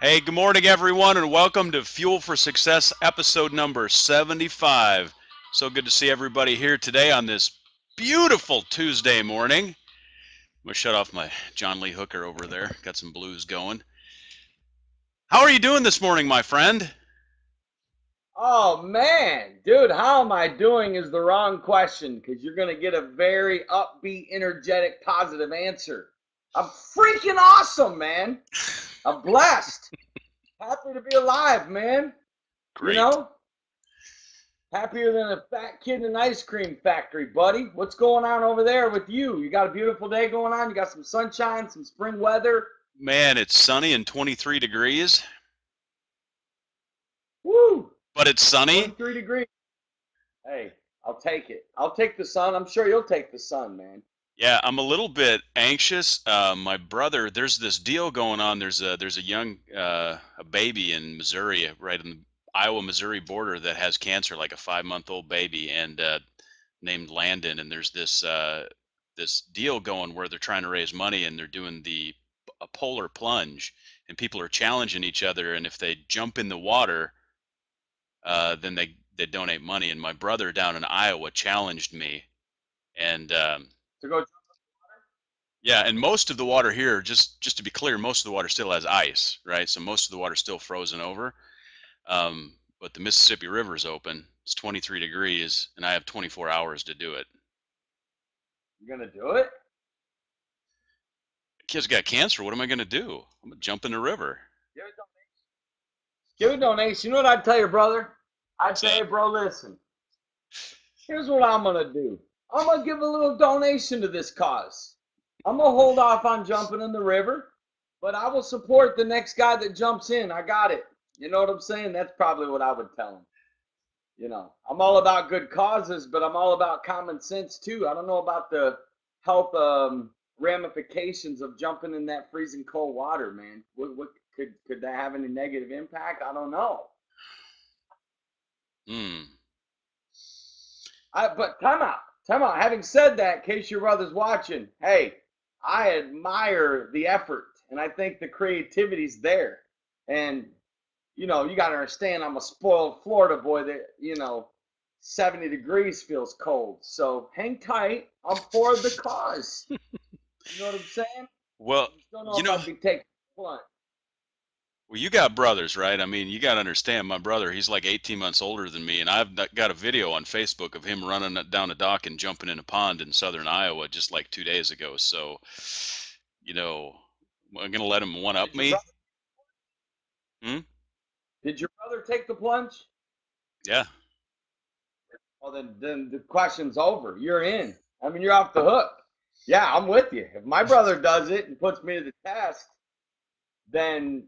Hey, good morning, everyone, and welcome to Fuel for Success episode number 75. So good to see everybody here today on this beautiful Tuesday morning. I'm going to shut off my John Lee Hooker over there. Got some blues going. How are you doing this morning, my friend? Oh man, dude, how am I doing is the wrong question because you're going to get a very upbeat, energetic, positive answer. I'm freaking awesome, man. I'm blessed. Happy to be alive, man. You Great. know, happier than a fat kid in an ice cream factory, buddy. What's going on over there with you? You got a beautiful day going on? You got some sunshine, some spring weather? Man, it's sunny and 23 degrees, Woo! but it's sunny. 23 degrees. Hey, I'll take it. I'll take the sun. I'm sure you'll take the sun, man. Yeah, I'm a little bit anxious. My brother, there's this deal going on. There's a young a baby in Missouri, right in the Iowa-Missouri border, that has cancer, like a 5-month-old baby, and named Landon. And there's this deal going where they're trying to raise money, and they're doing a polar plunge, and people are challenging each other. And if they jump in the water, then they donate money. And my brother down in Iowa challenged me, and To go. yeah, and most of the water here, just to be clear, most of the water still has ice, right? So most of the water's still frozen over. But the Mississippi River is open. It's 23 degrees, and I have 24 hours to do it. You're going to do it? The kid's got cancer. What am I going to do? I'm going to jump in the river. Give a donation. You know what I'd tell your brother? I'd What's say, that? hey, bro, listen. Here's what I'm going to do. I'm going to give a little donation to this cause. I'm going to hold off on jumping in the river, but I will support the next guy that jumps in. I got it. You know what I'm saying? That's probably what I would tell him. I'm all about good causes, but I'm all about common sense too. I don't know about the health ramifications of jumping in that freezing cold water, man. What could that have any negative impact? I don't know. Hmm. But time out, time out. Having said that, in case your brother's watching, hey, I admire the effort, and I think the creativity's there. And you got to understand, I'm a spoiled Florida boy that 70 degrees feels cold. So hang tight. I'm for the cause. You know what I'm saying? Well, I just don't know you if know, I'd be taking the plunge. well, you got brothers, right? I mean, you got to understand. My brother, he's like 18 months older than me, and got a video on Facebook of him running down a dock and jumping in a pond in southern Iowa just like 2 days ago. So, you know, I'm gonna let him one up Did your me. brother? Hmm? Did your brother take the plunge? Yeah. Well, then the question's over. You're in. I mean, you're off the hook. Yeah, I'm with you. If my brother does it and puts me to the test, then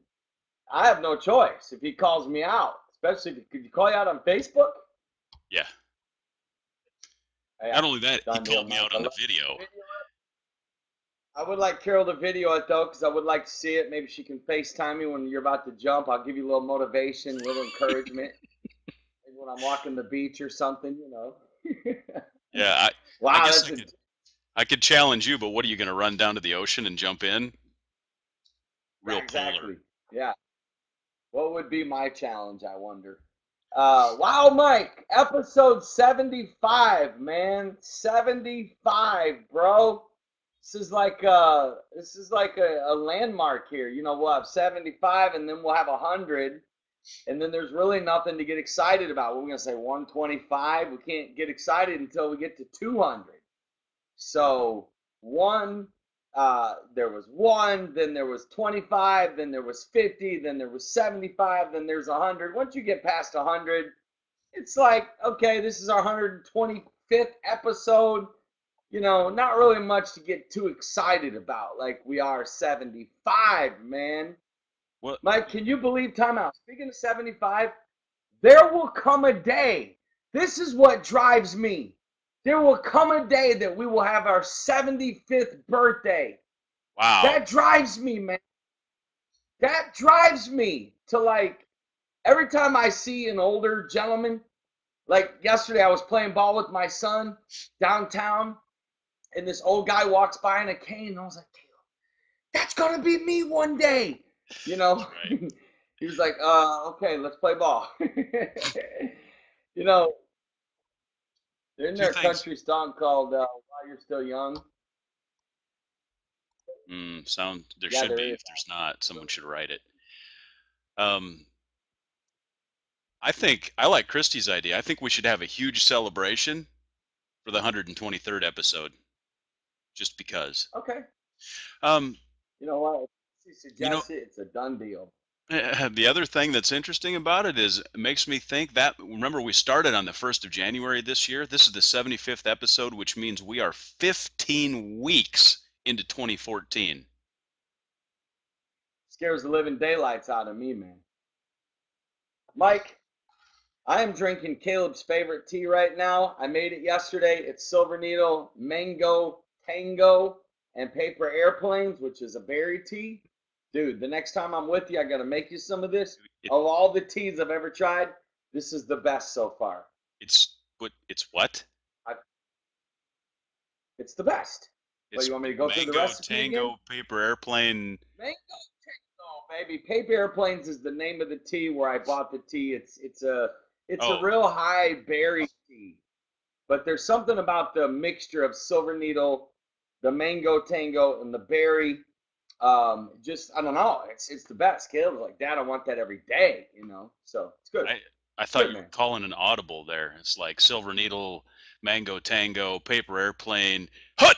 I have no choice. If he calls me out, especially if could you call you out on Facebook? Yeah. Yeah, Not only that, he done deal, called me Mike. out on the video. I would like Carol to video it though, because I would like to see it. Maybe she can FaceTime me when you're about to jump. I'll give you a little motivation, a little encouragement. Maybe when I'm walking the beach or something. Yeah, I Wow, guess that's a I could challenge you, but what are you gonna run down to the ocean and jump in? yeah, Real polar. exactly. Yeah. What would be my challenge, I wonder? Wow, Mike, episode 75, man. 75, bro. This is like a landmark here. We'll have 75 and then we'll have 100. And then there's really nothing to get excited about. We're going to say 125. We can't get excited until we get to 200. So there was one, then there was 25, then there was 50, then there was 75, then there's 100. Once you get past 100, it's like, okay, this is our 125th episode. Not really much to get too excited about like we are 75, man. What? Mike, can you believe timeout? Speaking of 75, there will come a day. This is what drives me. There will come a day that we will have our 75th birthday. Wow. That drives me, man. That drives me to like every time I see an older gentleman, like yesterday I was playing ball with my son downtown, and this old guy walks by in a cane, and I was like, that's gonna be me one day. You know, right. he was like, okay, let's play ball. You know, isn't Two there a things. country song called "While You're Still Young"? Sound there Yeah, should there be. is. If there's not, someone should write it. Um, I think I like Christie's idea. I think we should have a huge celebration for the 123rd episode, just because. Okay. Um, You know what? If she you know, suggests it, it's a done deal. the other thing that's interesting about it is it makes me think that remember we started on the 1st of January this year. This is the 75th episode, which means we are 15 weeks into 2014. Scares the living daylights out of me, man. Mike, I am drinking Caleb's favorite tea right now. I made it yesterday. It's Silver Needle Mango Tango and Paper Airplanes, which is a berry tea. Dude, the next time I'm with you, I got to make you some of this. It, Of all the teas I've ever tried, this is the best so far. it's what? I, it's the best. But It's you want me to go through the Mango recipe again? Tango Paper Airplane. Mango Tango, baby. Paper Airplanes is the name of the tea where I bought the tea. It's a Oh, real high berry tea. But there's something about the mixture of Silver Needle, the Mango Tango, and the berry. Just I don't know. It's the best. Caleb's like, Dad, I want that every day. So it's good. I I It's thought good, you were man. calling an audible there. It's like Silver Needle, Mango Tango, Paper Airplane. Hut.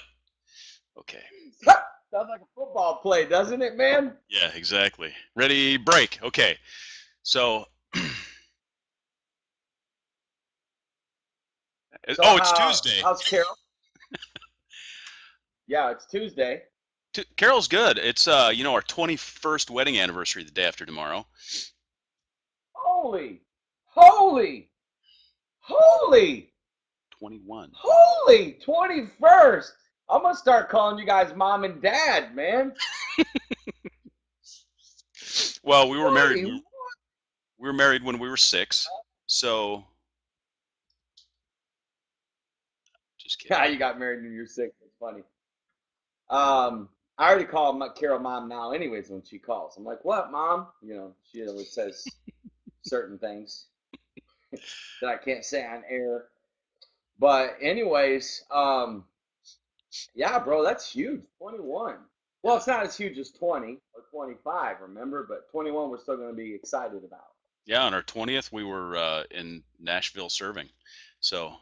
Okay. Sounds like a football play, doesn't it, man? Yeah, exactly. Ready, break. Okay. So, So oh, it's how Tuesday. how's Carol? Yeah, it's Tuesday. Carol's good. It's our 21st wedding anniversary the day after tomorrow. Holy, holy, holy, 21. holy 21st. I'm gonna start calling you guys mom and dad, man. Well, Twenty. we were married when we were 6. So, just Yeah, kidding. you got married when you were 6. It's funny. I already call Carol mom now, anyways. When she calls, I'm like, "What, mom?" She always says certain things that I can't say on air. But anyways, yeah, bro, that's huge. 21. Well, Yeah. it's not as huge as 20 or 25, remember? But 21, we're still going to be excited about. Yeah, on our 20th we were in Nashville serving. So,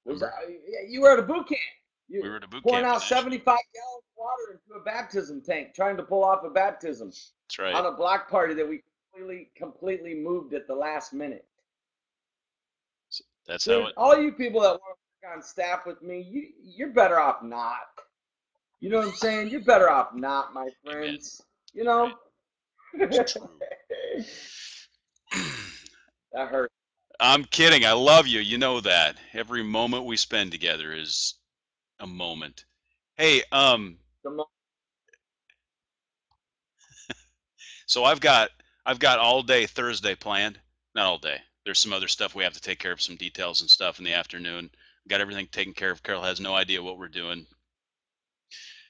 Was remember? yeah, you were at a boot camp. We You were at a boot pouring camp out in Nashville. 75 gallons of water into a baptism tank, trying to pull off a baptism That's right. on a block party that we completely moved at the last minute. That's how Dude, it. all you people that want to work on staff with me, you're better off not. You know what I'm saying? You're better off not, my Amen. friends. You Right. know? It's true. That hurt. I'm kidding. I love you. You know that. Every moment we spend together is a moment. Hey, so I've got all day Thursday planned. Not all day. There's some other stuff we have to take care of, some details and stuff in the afternoon. Got everything taken care of. Carol has no idea what we're doing.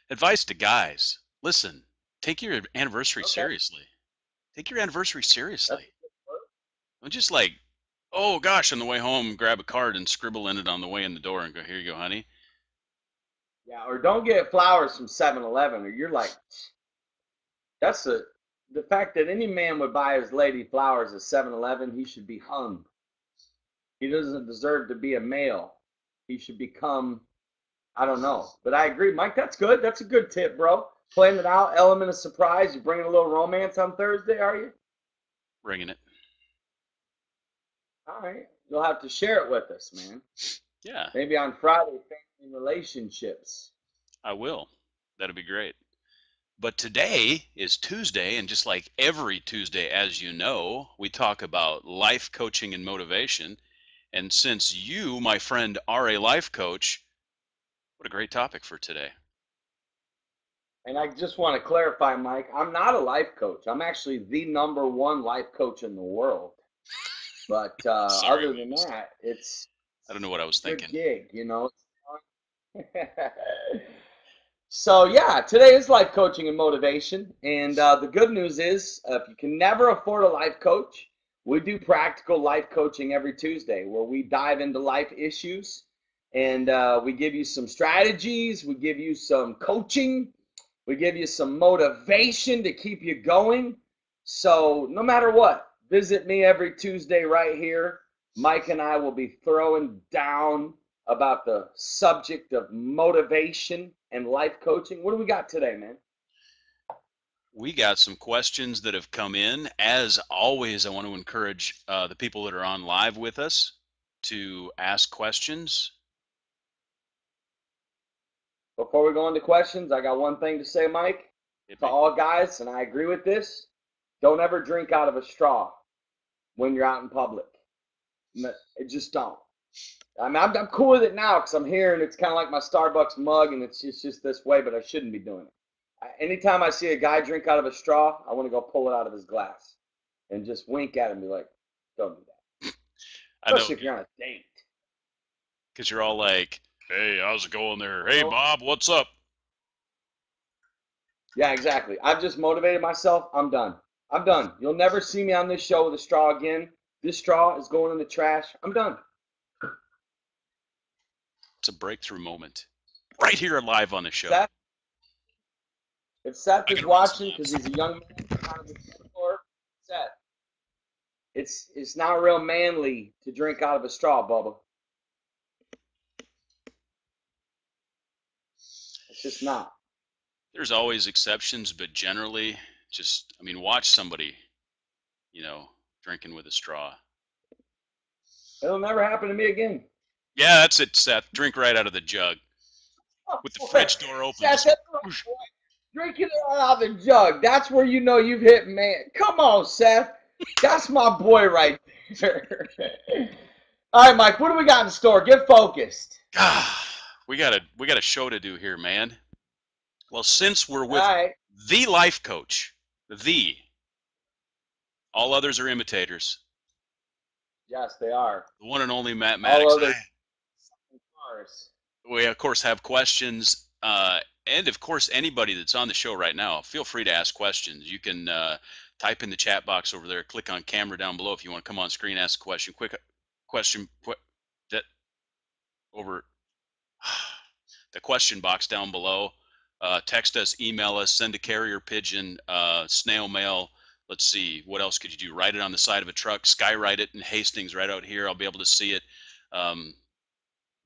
Advice to guys: listen, take your anniversary Okay. seriously. Take your anniversary That's seriously. Don't just like, oh gosh, on the way home, grab a card and scribble in it on the way in the door and go, here you go, honey. yeah, or don't get flowers from 7-Eleven, or you're like, that's the fact that any man would buy his lady flowers at 7-Eleven, he should be hung. He doesn't deserve to be a male. He should become, I don't know. But I agree, Mike. That's good. That's a good tip, bro. Playing it out, element of surprise. You bringing a little romance on Thursday, are you? Bringing it. All right. You'll have to share it with us, man. Yeah, Maybe on Friday, family and relationships. I will. That'd be great. But today is Tuesday, and just like every Tuesday, as you know, we talk about life coaching and motivation. And since you, my friend, are a life coach, what a great topic for today. And I just want to clarify, Mike, I'm not a life coach. I'm actually the number one life coach in the world. But Sorry, I other made a than mistake. that, it's I don't know what I was a good thinking. gig. So yeah, today is life coaching and motivation, and the good news is, if you can never afford a life coach, we do practical life coaching every Tuesday, where we dive into life issues, and we give you some strategies, we give you some coaching, we give you some motivation to keep you going. So no matter what, visit me every Tuesday right here. Mike and I will be throwing down about the subject of motivation and life coaching. What do we got today, man? We got some questions that have come in. As always, I want to encourage the people that are on live with us to ask questions. Before we go into questions, I got one thing to say, Mike, Hit to me. all guys, and I agree with this. Don't ever drink out of a straw when you're out in public. Just don't. I mean, I'm cool with it now because I'm here and it's kind of like my Starbucks mug and it's just this way, but I shouldn't be doing it. Anytime I see a guy drink out of a straw, I want to go pull it out of his glass and just wink at him and be like, don't do that. I know, Especially if you're on a date. because you're all like, "Hey, how's it going there? You Hey, know? Bob, what's up?" Yeah, exactly. I've just motivated myself. I'm done. I'm done. You'll never see me on this show with a straw again. This straw is going in the trash. I'm done. It's a breakthrough moment, right here live on the show. Seth, if Seth I is gotta run some watching because laps. he's a young man out of the store, Seth, it's not real manly to drink out of a straw, Bubba. It's just not. There's always exceptions, but generally, I mean, watch somebody, drinking with a straw. It'll never happen to me again. Yeah, that's it, Seth. Drink right out of the jug Oh, with the boy. fridge door open. Seth, Just that's right, whoosh. boy. Drinking it out of the jug. That's where you know you've hit man. Come on, Seth. That's my boy right there. All right, Mike, what do we got in store? Get focused. We got a show to do here, man. Well, since we're All with right. the life coach, the all others are imitators. Yes, they are. The one and only Matt All Maddox. other cars. We of course have questions, and of course anybody that's on the show right now, feel free to ask questions. You can type in the chat box over there, click on camera down below if you want to come on screen, ask a question. Quick question, that over the question box down below. Text us, email us, send a carrier pigeon, snail mail. Let's see, what else could you do? Write it on the side of a truck, skywrite it in Hastings right out here. I'll be able to see it. Um,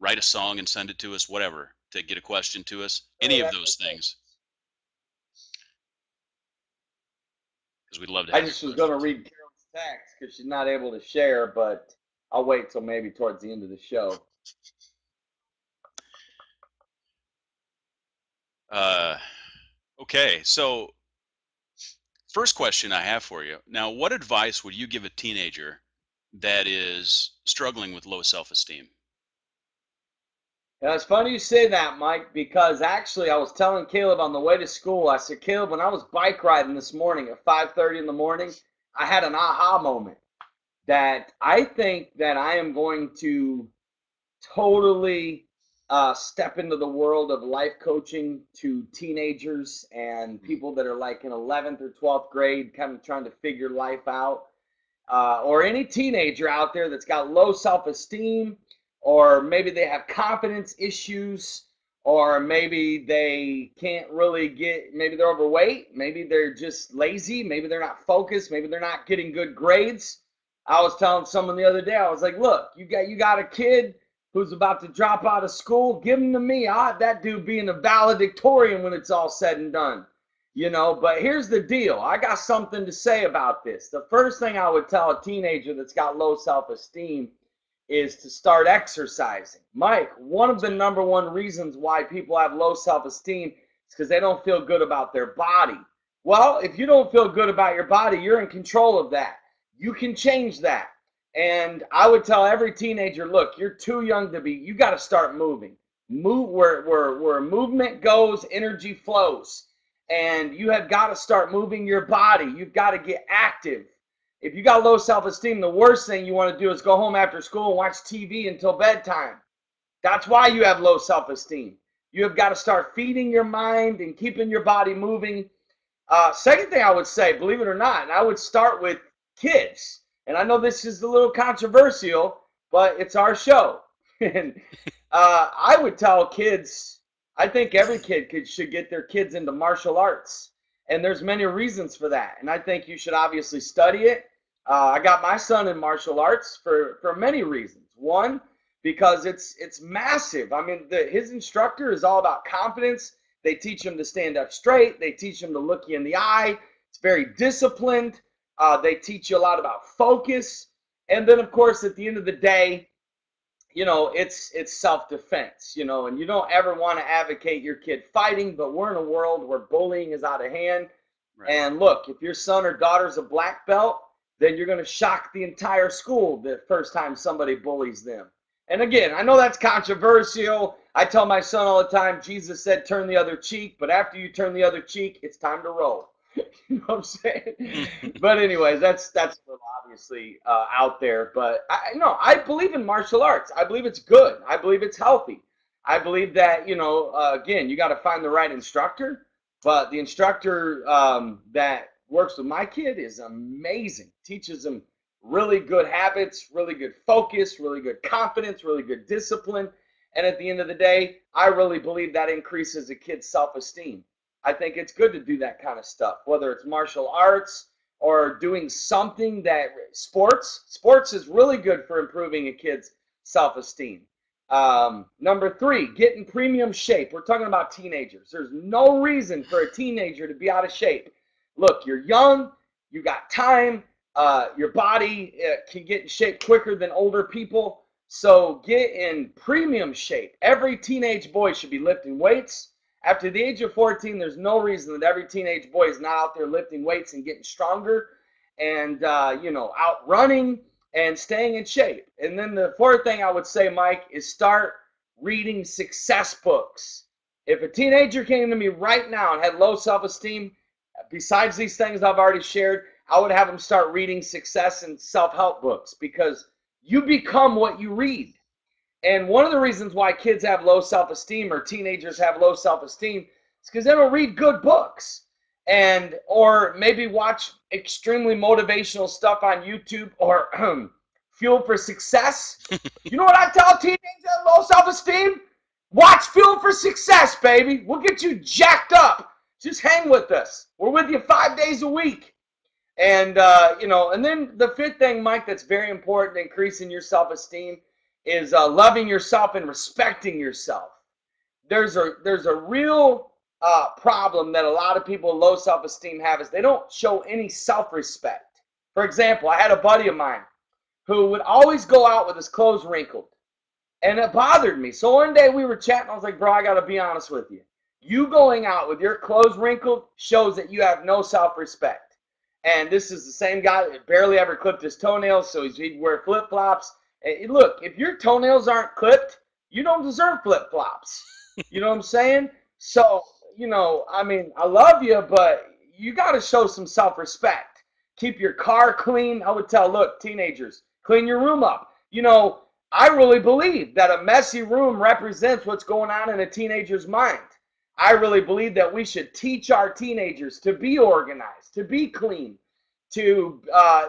Write a song and send it to us, whatever, to get a question to us. Oh, Any of that's those okay. things, because we'd love to I have your just was going to questions. read Carol's text because she's not able to share, but I'll wait till maybe towards the end of the show. Uh, okay, so first question I have for you. Now, what advice would you give a teenager that is struggling with low self-esteem? Now, it's funny you say that, Mike, because actually I was telling Caleb on the way to school, I said, Caleb, when I was bike riding this morning at 5:30 in the morning, I had an aha moment that I think that I am going to totally step into the world of life coaching to teenagers and Mm. people that are like in 11th or 12th grade, kind of trying to figure life out, or any teenager out there that's got low self-esteem, or maybe they have confidence issues, or maybe they can't really maybe they're overweight, maybe they're just lazy, maybe they're not focused, maybe they're not getting good grades. I was telling someone the other day, I was like, look, you got a kid who's about to drop out of school, give him to me. I that dude being a valedictorian when it's all said and done. But here's the deal. I got something to say about this. The first thing I would tell a teenager that's got low self-esteem is to start exercising. Mike, one of the number one reasons why people have low self-esteem is because they don't feel good about their body. Well, if you don't feel good about your body, you're in control of that. You can change that. And I would tell every teenager, look, you're too young to you got to start moving. Move where movement goes, energy flows. And you have got to start moving your body. You've got to get active. If you got low self-esteem, the worst thing you want to do is go home after school and watch TV until bedtime. That's why you have low self-esteem. You have got to start feeding your mind and keeping your body moving. Second thing I would say, believe it or not, and I would start with kids. And I know this is a little controversial, but it's our show. And I would tell kids, I think every kid should get their kids into martial arts. And there's many reasons for that. And I think you should obviously study it. I got my son in martial arts for many reasons. One, because it's massive. I mean, his instructor is all about confidence. They teach him to stand up straight. They teach him to look you in the eye. It's very disciplined. They teach you a lot about focus. And then, of course, at the end of the day, it's self-defense, and you don't ever want to advocate your kid fighting, but we're in a world where bullying is out of hand. Right. And look, if your son or daughter's a black belt, then you're going to shock the entire school the first time somebody bullies them. And again, I know that's controversial. I tell my son all the time, Jesus said, turn the other cheek, but after you turn the other cheek, it's time to roll. You know what I'm saying? But anyways, that's a little obviously out there. But I believe in martial arts. I believe it's good. I believe it's healthy. I believe that again, you got to find the right instructor. But the instructor that works with my kid is amazing. Teaches him really good habits, really good focus, really good confidence, really good discipline. And at the end of the day, I really believe that increases a kid's self-esteem. I think it's good to do that kind of stuff, whether it's martial arts or doing something that sports is really good for improving a kid's self-esteem. Number three, get in premium shape. We're talking about teenagers. There's no reason for a teenager to be out of shape. Look, you're young, you got time, your body can get in shape quicker than older people. So get in premium shape. Every teenage boy should be lifting weights. After the age of 14, there's no reason that every teenage boy is not out there lifting weights and getting stronger and, out running and staying in shape. And then the fourth thing I would say, Mike, is start reading success books. If a teenager came to me right now and had low self-esteem, besides these things I've already shared, I would have them start reading success and self-help books, because you become what you read. And one of the reasons why kids have low self-esteem, or teenagers have low self-esteem, is because they don't read good books, or maybe watch extremely motivational stuff on YouTube, or Fuel for Success. You know what I tell teenagers that have low self-esteem? Watch Fuel for Success, baby. We'll get you jacked up. Just hang with us. We're with you 5 days a week. And, and then the fifth thing, Mike, that's very important to increasing your self-esteem is loving yourself and respecting yourself. There's a real problem that a lot of people with low self-esteem have, is they don't show any self-respect. For example, I had a buddy of mine who would always go out with his clothes wrinkled, and it bothered me. So one day we were chatting. I was like, bro, I got to be honest with you. You going out with your clothes wrinkled shows that you have no self-respect. And this is the same guy that barely ever clipped his toenails, so he'd wear flip-flops. And look, if your toenails aren't clipped, you don't deserve flip-flops. You know what I'm saying? So, I love you, but you got to show some self-respect. Keep your car clean. I would tell, look, teenagers, clean your room up. I really believe that a messy room represents what's going on in a teenager's mind. I really believe that we should teach our teenagers to be organized, to be clean, a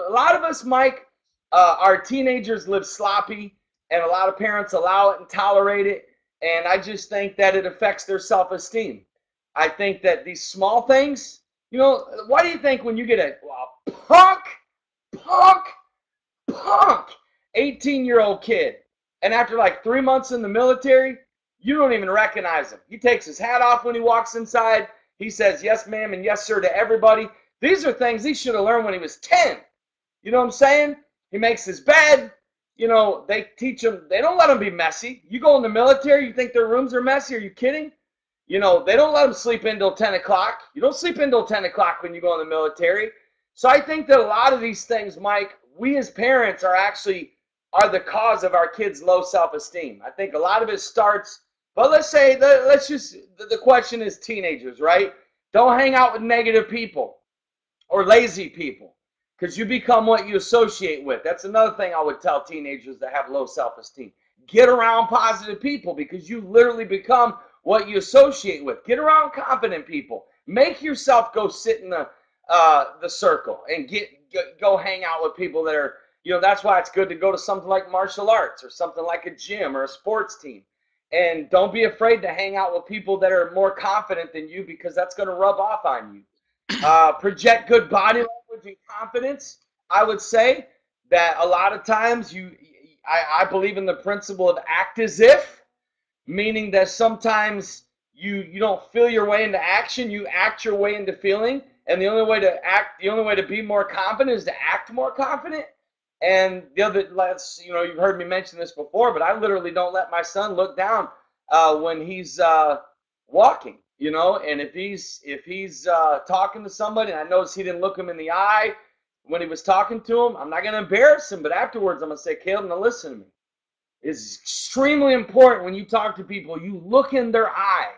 lot of us, Mike, our teenagers live sloppy, and a lot of parents allow it and tolerate it. And I just think that it affects their self-esteem. I think that these small things, why do you think when you get a punk, punk 18-year-old kid, and after like 3 months in the military, you don't even recognize him? He takes his hat off when he walks inside. He says yes, ma'am, and yes, sir to everybody. These are things he should have learned when he was 10. You know what I'm saying? He makes his bed. They teach him. They don't let him be messy. You go in the military, you think their rooms are messy? Are you kidding? They don't let them sleep in till 10 o'clock. You don't sleep in till 10 o'clock when you go in the military. So I think that a lot of these things, Mike, we as parents are the cause of our kids' low self-esteem. I think a lot of it starts. But the question is teenagers, right? Don't hang out with negative people or lazy people, because you become what you associate with. That's another thing I would tell teenagers that have low self-esteem. get around positive people because you literally become what you associate with. Get around confident people. Make yourself go sit in the circle and go hang out with people that are, that's why it's good to go to something like martial arts or something like a gym or a sports team. And don't be afraid to hang out with people that are more confident than you because that's going to rub off on you. Project good body language and confidence. I would say that a lot of times I believe in the principle of act as if, meaning that sometimes you don't feel your way into action, you act your way into feeling, and the only way to be more confident is to act more confident. And the other, you've heard me mention this before, but I literally don't let my son look down when he's walking. And if he's talking to somebody, and I notice he didn't look him in the eye when he was talking to him, I'm not going to embarrass him, but afterwards I'm going to say, Caleb, now listen to me. It's extremely important when you talk to people, you look in their eye.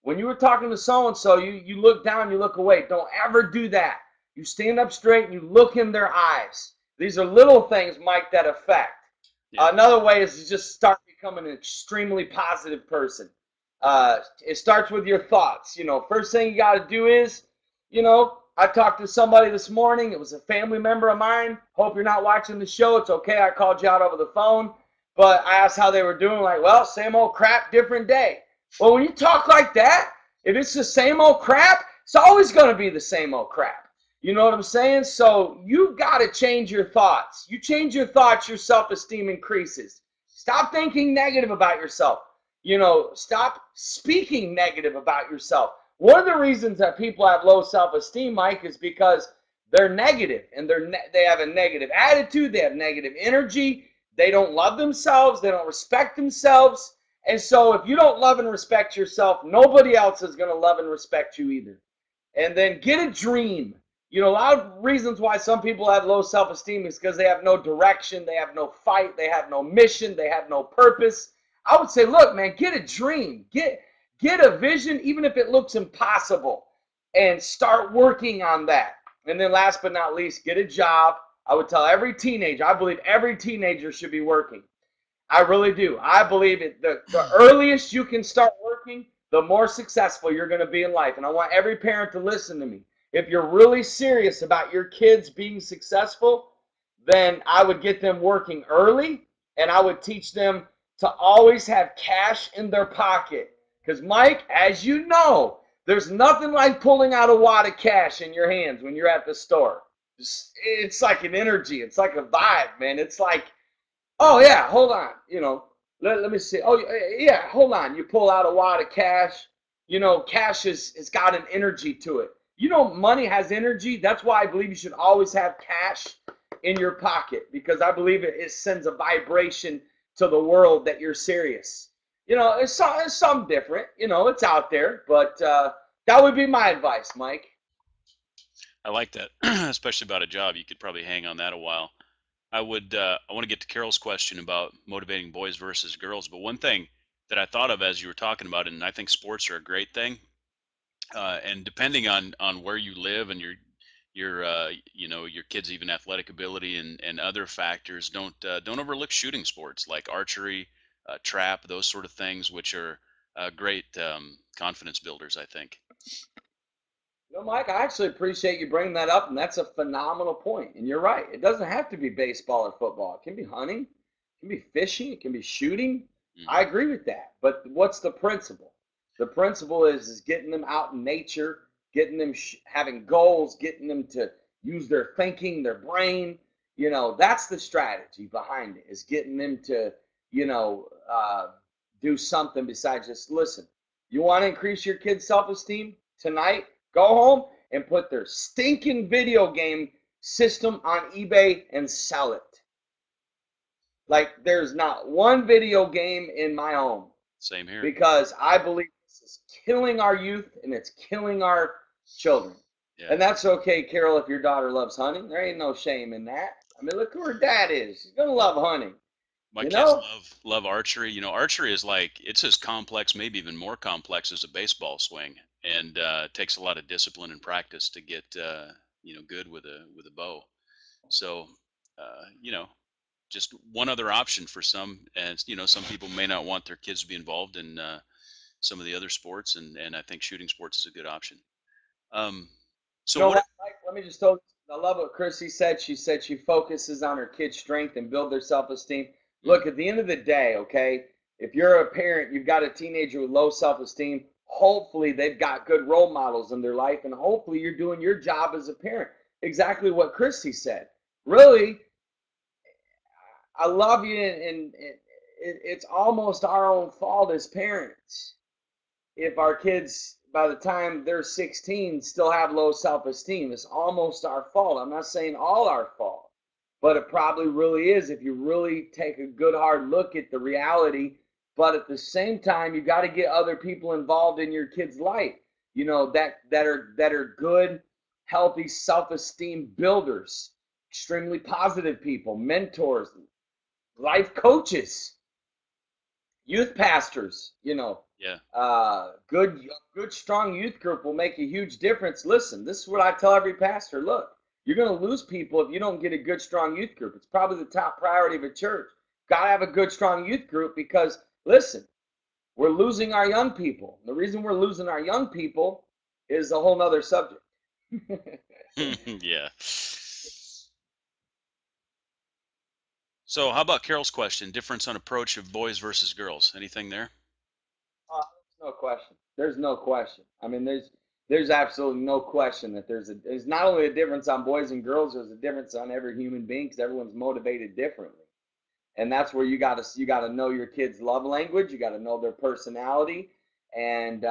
When you were talking to so and so, you look down, you look away. Don't ever do that. You stand up straight and you look in their eyes. These are little things, Mike, that affect. Yeah. Another way is to just start becoming an extremely positive person. It starts with your thoughts. First thing you got to do is, I talked to somebody this morning. It was a family member of mine. Hope you're not watching the show. It's okay. I called you out over the phone. But I asked how they were doing. Like, well, same old crap, different day. Well, when you talk like that, if it's the same old crap, it's always going to be the same old crap. You know what I'm saying? So you've got to change your thoughts. You change your thoughts, your self-esteem increases. Stop thinking negative about yourself. Stop speaking negative about yourself. One of the reasons that people have low self-esteem, Mike, is because they're negative and they have a negative attitude, they have negative energy, they don't love themselves, they don't respect themselves. And so if you don't love and respect yourself, nobody else is going to love and respect you either. And then get a dream. A lot of reasons why some people have low self-esteem is because they have no direction, they have no fight, they have no mission, they have no purpose. I would say, look, man, get a dream. Get a vision, even if it looks impossible, and start working on that. And then last but not least, get a job. I would tell every teenager, I believe every teenager should be working. I really do. I believe the earliest you can start working, the more successful you're going to be in life. And I want every parent to listen to me. If you're really serious about your kids being successful, then I would get them working early and I would teach them to always have cash in their pocket. Because, Mike, as you know, there's nothing like pulling out a wad of cash in your hands when you're at the store. It's like an energy. It's like a vibe, man. It's like, oh yeah, hold on. Let me see. Oh yeah, hold on. You pull out a wad of cash. Cash has got an energy to it. Money has energy. That's why I believe you should always have cash in your pocket because I believe it sends a vibration to the world that you're serious. It's some different. It's out there, but that would be my advice, Mike. I like that, especially about a job. You could probably hang on that a while. I want to get to Carol's question about motivating boys versus girls, but one thing that I thought of as you were talking about it, and I think sports are a great thing, and depending on where you live and your kids' even athletic ability and other factors, don't overlook shooting sports like archery, trap, those sort of things, which are great confidence builders, I think. Mike, I actually appreciate you bringing that up, and that's a phenomenal point. And you're right; it doesn't have to be baseball or football. It can be hunting, it can be fishing, it can be shooting. Hmm. I agree with that. But what's the principle? The principle is getting them out in nature, getting them having goals, getting them to use their thinking, their brain. That's the strategy behind it. Is getting them to, you know, uh, do something besides just listen. You want to increase your kids' self-esteem tonight? Go home and put their stinking video game system on eBay and sell it. Like there's not one video game in my home Same here. because I believe this is killing our youth and it's killing our children. Yeah. And that's okay, Carol, if your daughter loves hunting. There ain't no shame in that. I mean, look who her dad is. She's going to love hunting, My you kids know? love archery. Archery is like it's as complex, maybe even more complex as a baseball swing, and it takes a lot of discipline and practice to get good with a bow. So, uh, you know, just one other option for some. And some people may not want their kids to be involved in some of the other sports, and I think shooting sports is a good option. Um, You so know what? what, Mike? Let me just tell you, I love what Chrissy said. She said she focuses on her kids' strength and build their self-esteem. Mm, Look, at the end of the day, okay, if you're a parent, you've got a teenager with low self-esteem, hopefully they've got good role models in their life, and hopefully you're doing your job as a parent. Exactly what Chrissy said. Really, I love you, and it's almost our own fault as parents if our kids by the time they're 16 still have low self-esteem. It's almost our fault. I'm not saying all our fault, but it probably really is if you really take a good hard look at the reality. But at the same time, you got to get other people involved in your kid's life, that are good, healthy self-esteem builders, extremely positive people, mentors, life coaches, youth pastors, yeah. good strong youth group will make a huge difference. Listen, this is what I tell every pastor. Look, you're going to lose people if you don't get a good strong youth group. It's probably the top priority of a church. Got to have a good strong youth group because listen, we're losing our young people. The reason we're losing our young people is a whole nother subject. Yeah. So how about Carol's question? Difference on approach of boys versus girls. Anything there? There's no question. There's no question. I mean, there's absolutely no question that there's not only a difference on boys and girls. There's a difference on every human being because everyone's motivated differently, and that's where you gotta know your kids' love language. You gotta know their personality, and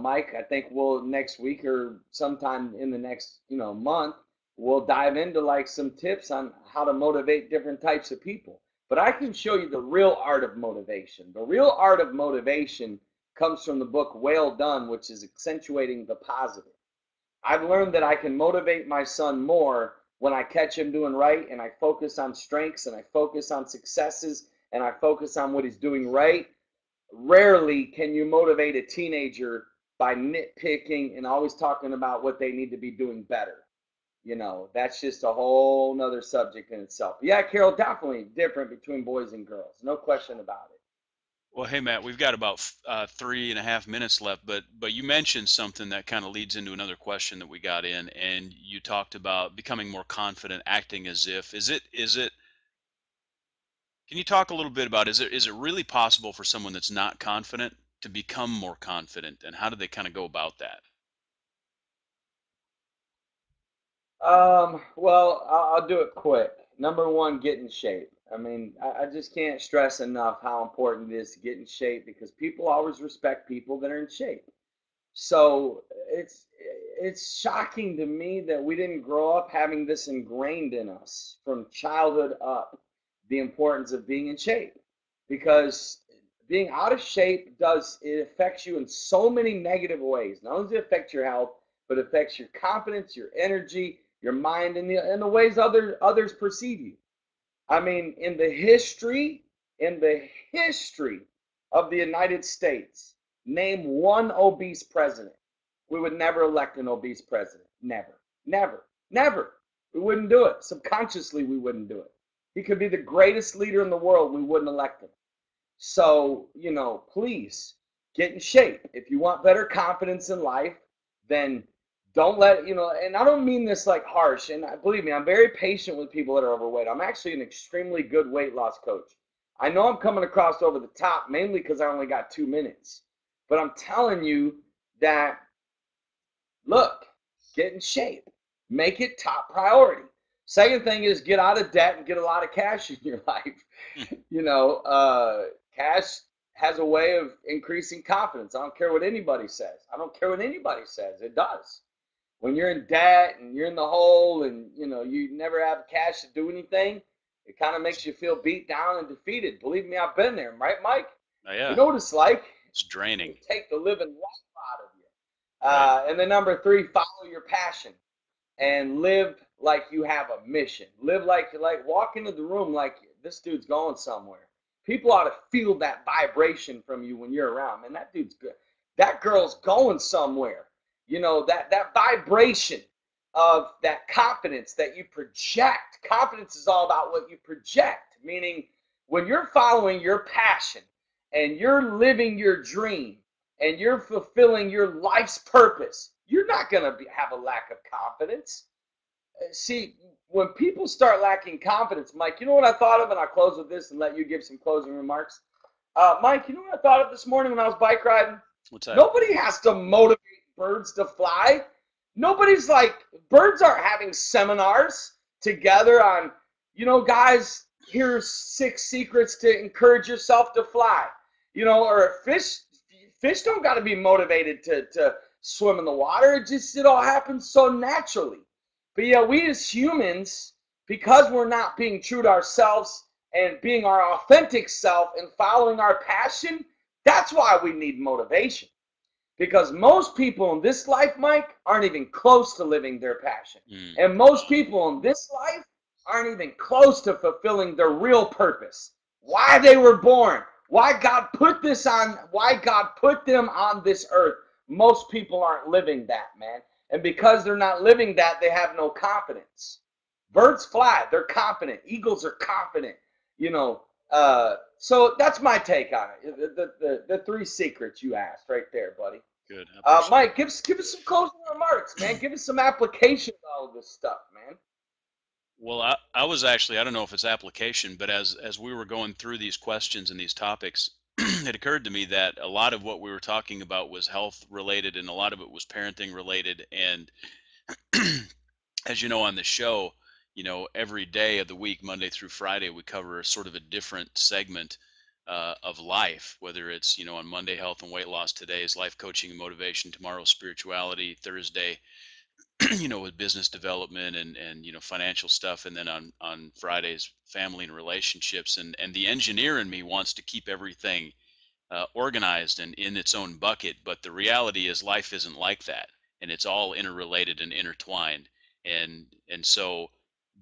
Mike, I think we'll next week or sometime in the next month we'll dive into like some tips on how to motivate different types of people. But I can show you the real art of motivation. The real art of motivation comes from the book Well Done, which is accentuating the positive. I've learned that I can motivate my son more when I catch him doing right and I focus on strengths and I focus on successes and I focus on what he's doing right. Rarely can you motivate a teenager by nitpicking and always talking about what they need to be doing better. That's just a whole nother subject in itself. But yeah, Carol, definitely different between boys and girls. No question about it. Well, hey Matt, we've got about 3.5 minutes left, but you mentioned something that kind of leads into another question that we got in, and you talked about becoming more confident, acting as if. Is it? Can you talk a little bit about is it really possible for someone that's not confident to become more confident, and how do they kind of go about that? Well, I'll do it quick. Number one, get in shape. I mean, I just can't stress enough how important it is to get in shape because people always respect people that are in shape. So it's shocking to me that we didn't grow up having this ingrained in us from childhood up, the importance of being in shape. Because being out of shape it affects you in so many negative ways. Not only does it affect your health, but it affects your confidence, your energy, your mind, and the ways others perceive you. I mean, in the history of the United States, name one obese president. We would never elect an obese president. Never, never, never. We wouldn't do it. Subconsciously, we wouldn't do it. He could be the greatest leader in the world. We wouldn't elect him. So, please get in shape. If you want better confidence in life, then don't and I don't mean this like harsh. And believe me, I'm very patient with people that are overweight. I'm actually an extremely good weight loss coach. I know I'm coming across over the top mainly because I only got 2 minutes. But I'm telling you that, look, get in shape, make it top priority. Second thing is get out of debt and get a lot of cash in your life. Cash has a way of increasing confidence. I don't care what anybody says. I don't care what anybody says. It does. When you're in debt and you're in the hole and you never have cash to do anything, it kind of makes you feel beat down and defeated. Believe me, I've been there, right, Mike? Oh, You yeah, know what it's like. it's draining, It'll take the living life out of you. right? And then number three, follow your passion and live like you have a mission. Live like walk into the room like this dude's going somewhere. People ought to feel that vibration from you when you're around. Man, that dude's good. That girl's going somewhere. That vibration of that confidence that you project. Confidence is all about what you project, meaning when you're following your passion and you're living your dream and you're fulfilling your life's purpose, you're not going to have a lack of confidence. See, when people start lacking confidence, Mike, you know what I thought of, and I'll close with this and let you give some closing remarks. Mike, you know what I thought of this morning when I was bike riding? What's that? Nobody has to motivate birds to fly. Nobody's like, birds aren't having seminars together on, guys, here's 6 secrets to encourage yourself to fly. Or fish don't got to be motivated to swim in the water. It all happens so naturally. But yeah, we as humans, because we're not being true to ourselves and being our authentic self and following our passion, that's why we need motivation. Because most people in this life, Mike, aren't even close to living their passion. Mm. And most people in this life aren't even close to fulfilling their real purpose. Why they were born, why God put them on this earth. Most people aren't living that, man. And because they're not living that, they have no confidence. Birds fly, they're confident. Eagles are confident. You know, so that's my take on it. The 3 secrets you asked right there, buddy. Good. I appreciate it. Mike, give us some closing remarks, man. Give us some application of all of this stuff, man. Well, I was actually, I don't know if it's application, but as we were going through these questions and these topics, it occurred to me that a lot of what we were talking about was health related and a lot of it was parenting related. And as you know, on the show, every day of the week, Monday through Friday, we cover sort of a different segment of life, whether it's, on Monday, health and weight loss, today is life coaching and motivation, tomorrow, spirituality, Thursday, with business development and financial stuff, and then on Fridays, family and relationships. And the engineer in me wants to keep everything organized and in its own bucket. But the reality is, life isn't like that, and it's all interrelated and intertwined. And so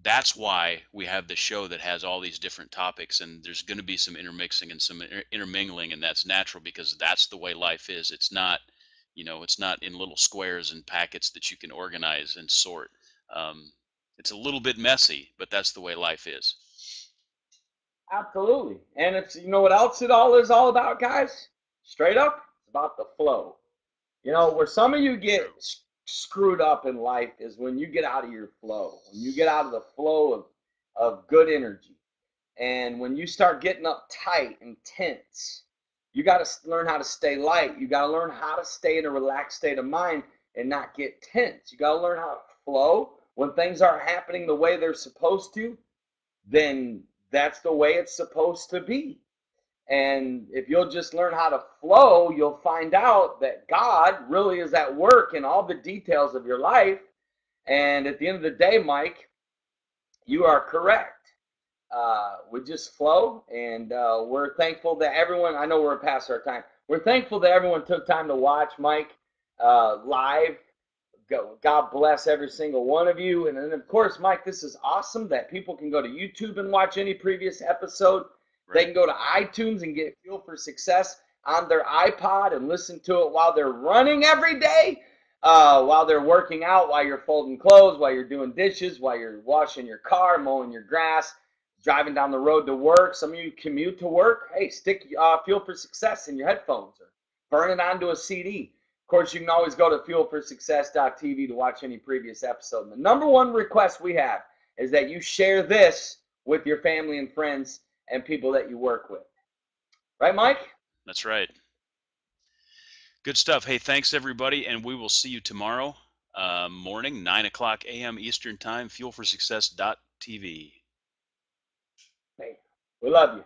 that's why we have the show that has all these different topics, and there's going to be some intermixing and some intermingling, and that's natural because that's the way life is. It's not in little squares and packets that you can organize and sort. Um, it's a little bit messy, but that's the way life is. Absolutely. And it's, what else it all is all about, guys? Straight up, it's about the flow. Where some of you get True. screwed up in life is when you get out of your flow, when you get out of the flow of good energy. And when you start getting uptight and tense, you got to learn how to stay light. You got to learn how to stay in a relaxed state of mind and not get tense. You got to learn how to flow. When things aren't happening the way they're supposed to, then that's the way it's supposed to be. And if you'll just learn how to flow, you'll find out that God really is at work in all the details of your life. And at the end of the day, Mike, you are correct. We just flow, and we're thankful that everyone. I know we're past our time. We're thankful that everyone took time to watch Mike live. God bless every single one of you. And then, of course, Mike, this is awesome that people can go to YouTube and watch any previous episode. They Right. can go to iTunes and get Fuel for Success on their iPod and listen to it while they're running every day, while they're working out, while you're folding clothes, while you're doing dishes, while you're washing your car, mowing your grass, driving down the road to work. Some of you commute to work. Hey, stick Fuel for Success in your headphones or burn it onto a CD. Of course, you can always go to fuelforsuccess.tv to watch any previous episode. And the number one request we have is that you share this with your family and friends and people that you work with. Right, Mike? That's right. Good stuff. Hey, thanks everybody, and we will see you tomorrow morning, 9 o'clock a.m. Eastern Time, fuelforsuccess.tv. Hey, we love you.